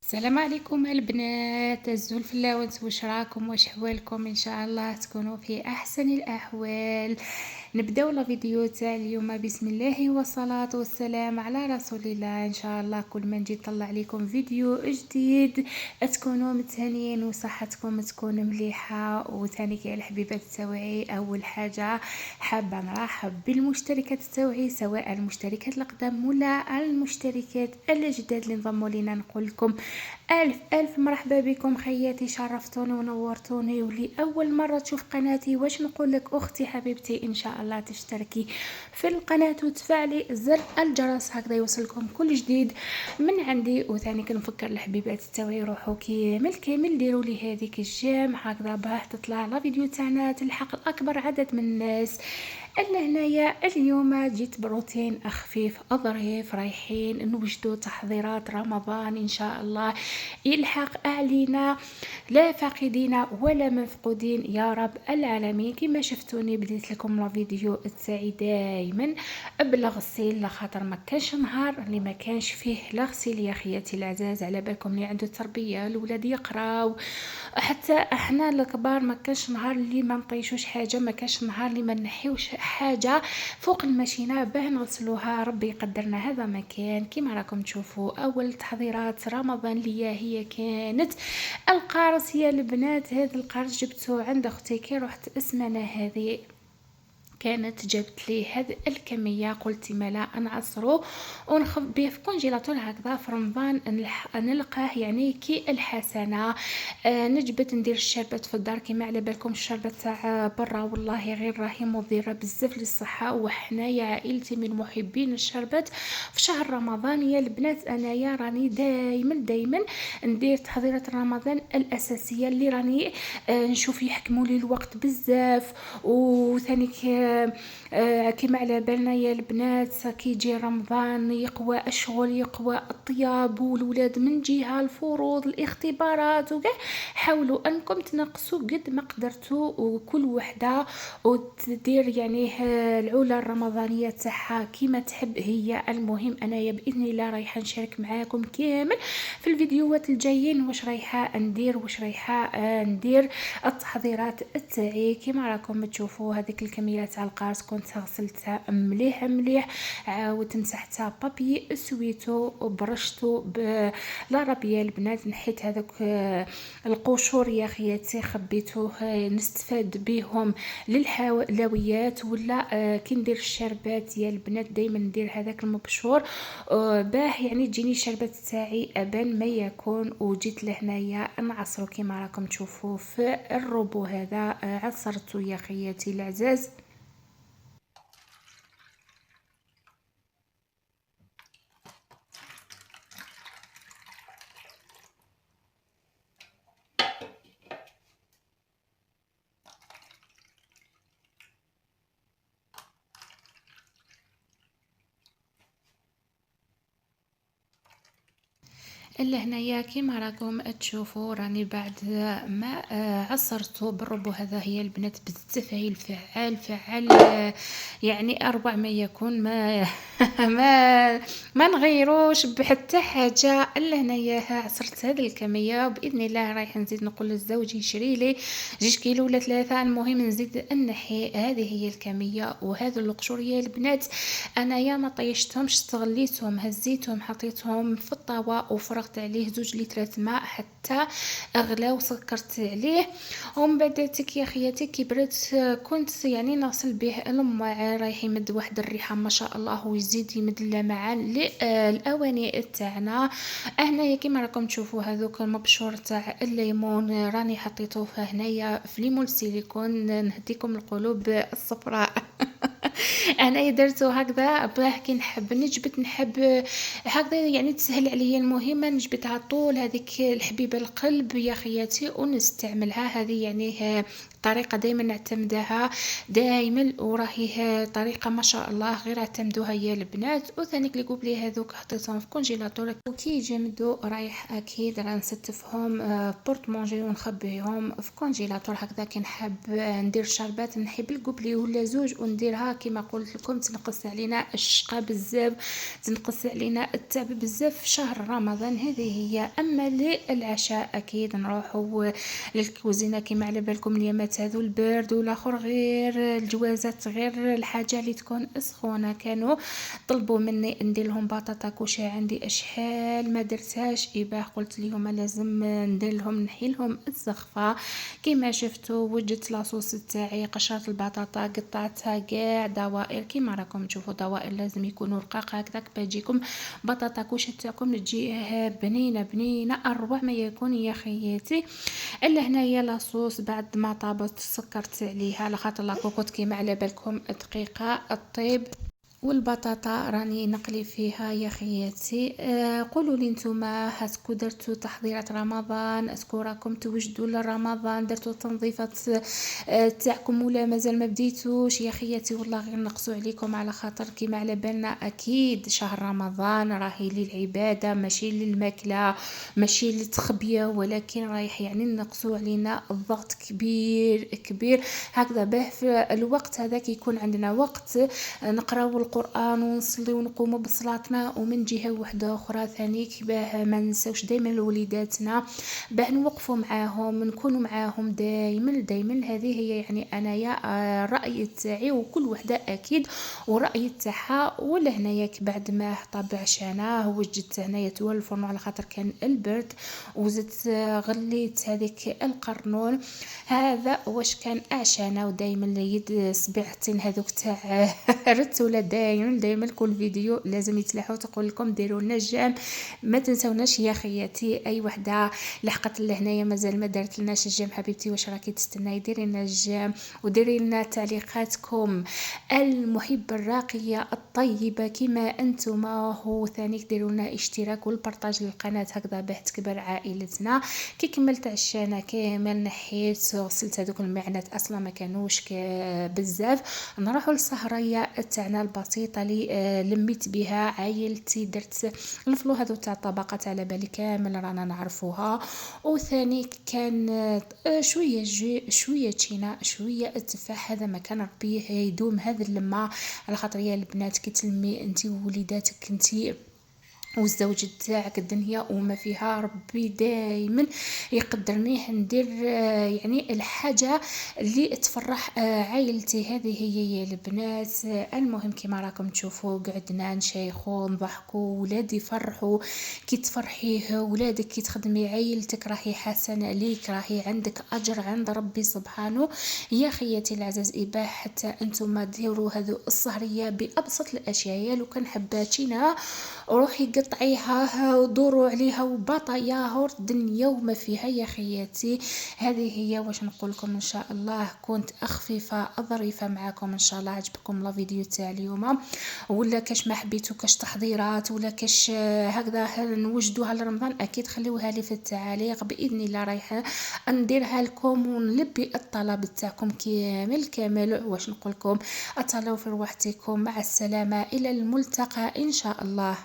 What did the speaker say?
السلام عليكم البنات، الزلفلاوات، واش راكم؟ واش حوالكم؟ ان شاء الله تكونوا في احسن الاحوال. نبداو لا فيديو تاع اليوم بسم الله والصلاه والسلام على رسول الله. ان شاء الله كل ما نجي نطلع لكم فيديو جديد تكونوا متهنيين وصحتكم تكون مليحه. وثاني كاع الحبيبات تاوعي، اول حاجه حابه نرحب بالمشتركات تاوعي، سواء المشتركات القدام ولا المشتركات الجداد اللي انضموا لينا. نقول لكم ألف مرحبا بكم خياتي، شرفتوني ونورتوني. واللي أول مرة تشوف قناتي واش نقول لك أختي حبيبتي، إن شاء الله تشتركي في القناة وتفعلي زر الجرس هكذا يوصلكم كل جديد من عندي. وثاني كنفكر الحبيبات تاوعي روحوا كامل ديروا لي هذيك الجيم هكذا باه تطلع لا فيديو تاعنا تلحق الأكبر عدد من الناس. أنا هنايا اليوم جيت بروتين خفيف ظريف، رايحين نوجدوا تحضيرات رمضان إن شاء الله يلحق علينا لا فاقدين ولا مفقودين يا رب العالمين. كما شفتوني بديت لكم لا فيديو تاعي دائما بلا غسيل، لخاطر ما كانش نهار اللي ما كانش فيه لا غسيل يا خياتي العزاز. على بالكم اللي عنده تربيه الولاد يقراو، حتى احنا الكبار ما كانش نهار اللي ما نطيشوش حاجه، ما كانش نهار اللي ما نحيوش حاجه فوق الماشينه باه نغسلوها. ربي يقدرنا هذا ما كان. كما راكم تشوفوا اول تحضيرات رمضان ليا هي كانت القارص يا البنات. هذا القارص جبته عند اختي كي رحت اسمنا، هذه كانت جابت لي هذه الكميه، قلت ملا نعصرو ونخف به في كونجيلاتور هكذا في رمضان نلقاه يعني كي الحسنه. نجبت ندير الشربات في الدار. كما على بالكم الشربات تاع برا والله غير راهي مضره بزاف للصحه، وحنايا عائلتي من محبين الشربات في شهر رمضان يا البنات. انايا راني دايما ندير تحضيرات رمضان الاساسيه اللي راني نشوف يحكموا لي الوقت بزاف. وثاني كما على بالنا يا البنات كي يجي رمضان يقوى الشغل، يقوى الطياب والولاد من جهه الفروض الاختبارات وكاع. حاولوا انكم تنقصوا قد ما قدرتوا، وكل وحده وتدير يعني العلا الرمضانيه تاعها كيما تحب هي. المهم انايا باذن الله رايحه نشارك معاكم كامل في الفيديوهات الجايين واش رايحه ندير، واش رايحه ندير التحضيرات تاعي. كما راكم تشوفوا هذيك الكميه تاع القارص كنت غسلتها مليح، عاودت مسحتها بابي سويتو وبرشتو بالربيه البنات. نحيت هذوك القشور يا خياتي خبيتوه نستفاد بهم للحلويات ولا كي ندير الشربات يا البنات. دائما ندير هذاك المبشور باه يعني تجيني الشربات تاعي ابان ما يكون. وجيت لهنايا نعصرو كما راكم تشوفوا في الروبو هذا عصرته يا خياتي العزاز. الا هنايا كيما راكم تشوفوا راني بعد ما عصرته بالربو هذا هي البنات بالتفعيل فعال يعني اربع ما يكون ما ما نغيروش بحتى حاجه. الا هنايا عصرت هذه الكميه باذن الله رايح نزيد نقول للزوج يشري لي 2 كيلو ولا 3. المهم نزيد نحي. هذه هي الكميه وهذو القشوريه البنات انايا ما طيشتهمش، استغليتهم هزيتهم حطيتهم في الطاوه وفرغت عليه 2 لترات ماء حتى اغلى وسكرت عليه. ومن بعد تك يا خياتي كبرت كنت يعني نغسل به الماء رايح يمد واحد الريحه ما شاء الله ويزيد يمد اللمعه للاواني تاعنا. هنايا كما راكم تشوفوا هذوك المبشور تاع الليمون راني حطيته هنايا في ليمون سيليكون نهديكم القلوب الصفراء. انا درته هكذا باه كي نحب نجبت نحب هكذا يعني تسهل عليا. المهم نجبت على طول هذيك الحبيبه القلب يا خياتي ونستعملها. هذه يعني طريقه دائما نعتمدها دائما وراهي طريقه ما شاء الله غير اعتمدوها يا البنات. وثاني اللي قبلي هذوك حطيتهم في كونجيلاتور وكي يجمدوا رايح اكيد راه نستفهم بورت مونجي ونخبيهم في كونجيلاتور هكذا. كي نحب ندير شربات نحب القبلي ولا 2 ونديرها كما قلت لكم تنقص علينا الشقة بزاف، تنقص علينا التعب بزاف في شهر رمضان. هذه هي. اما للعشاء اكيد نروحوا للكوزينه كما على بالكم اليامات هذو البرد والاخر، غير الجوازات، غير الحاجه اللي تكون سخونه. كانوا طلبوا مني ندير لهم بطاطا كوشي، عندي اشحال ما درتهاش إباه، قلت اليوم لازم ندير لهم، نحي لهم الزخفه. كما شفتوا وجدت لاصوص تاعي، قشرت البطاطا قطعتها كاع دوائر كما راكم تشوفوا، دوائر لازم يكونوا رقاق هكذاك باجيكم بطاطا كوشي تاعكم تجي بنينه بنينه اروع ما يكون يا خياتي. الا هنايا لاصوص بعد ما طابت سكرت عليها على خاطر لاكوكوط كيما على بالكم دقيقه الطيب، والبطاطا راني نقلي فيها يا خياتي. قولوا لي نتوما هاسكو درتوا تحضيرات رمضان، اسكو راكم توجدوا لرمضان، درتوا تنظيفات تاعكم ولا مازال ما بديتوش يا خياتي؟ والله غير نقصوا عليكم على خاطر كيما على بالنا اكيد شهر رمضان راهي للعباده ماشي للماكله ماشي للتخبيه، ولكن رايح يعني نقصوا علينا الضغط كبير كبير هكذا. به في الوقت هذاك يكون عندنا وقت نقراو القرآن ونصلي ونقوم بصلاتنا، ومن جهة واحدة أخرى ثانيك باه ما ننساوش دايما وليداتنا، باه نوقفوا معاهم نكونوا معاهم دايما دايما. هذه هي يعني انايا الرأي تاعي، وكل وحدة اكيد ورأي تاعها. ولا هنايا بعد ما طاب عشاناه وجدت هنايا توال الفرن على خاطر كان البرد، وزدت غليت هذيك القرنون هذا واش كان عشانه. ودايما يد سبعتين هذوك تاع رتوله دايما كل فيديو لازم يتلاحوا تقول لكم ديروا لنا الجام، ما تنسوناش يا خياتي. اي وحده لحقت لهنايا مازال ما دارت لناش الجام حبيبتي واش راكي تستناي؟ ديري لنا الجام وديري لنا تعليقاتكم المحبه الراقيه الطيبه كما انتما، وثاني ديروا لنا اشتراك والبارطاج للقناه هكذا باه تكبر عائلتنا. كي كملت عشانه كامل نحيت غسلت هذوك المعنات اصلا ما كانوش بزاف، نروحوا للسهريه تاعنا البسيطه اللي لميت بها عائلتي. درت الفلو هذو تاع الطبقات على بالي كامل رانا نعرفوها. وثاني كان شويه شويه تشينا شويه التفاح، هذا ما كان ربي يدوم هذا اللمه على خاطر يا البنات كي تلمي انت ووليداتك انت والزوج تاعك الدنيا وما فيها ربي دايما يقدرنيه ندير يعني الحاجه اللي تفرح عائلتي. هذه هي يا البنات. المهم كما راكم تشوفوا قعدنا نشيخوا نضحكوا، ولادي يفرحوا كي تفرحيه ولادك، كي تخدمي عائلتك راهي حسن عليك، راهي عندك اجر عند ربي سبحانه. يا خياتي العزاز إباح حتى انتم ديروا هذو السهريه بابسط الاشياء، لو كان حباتينها روحي قطعيها ودوروا عليها وبطاياها الدنيا وما فيها يا خياتي. هذه هي واش نقول لكم. ان شاء الله كنت خفيفه ظريفه معكم، ان شاء الله عجبكم لا فيديو تاع اليوم، ولا كاش ما حبيتوا كاش تحضيرات ولا كاش هكذا نوجدوها لرمضان اكيد خليوها لي في التعاليق باذن الله، رايحه نديرها لكم ونلبي الطلب تاعكم كامل. واش نقول لكم، اتهلاو في روحتكم، مع السلامه، الى الملتقى ان شاء الله.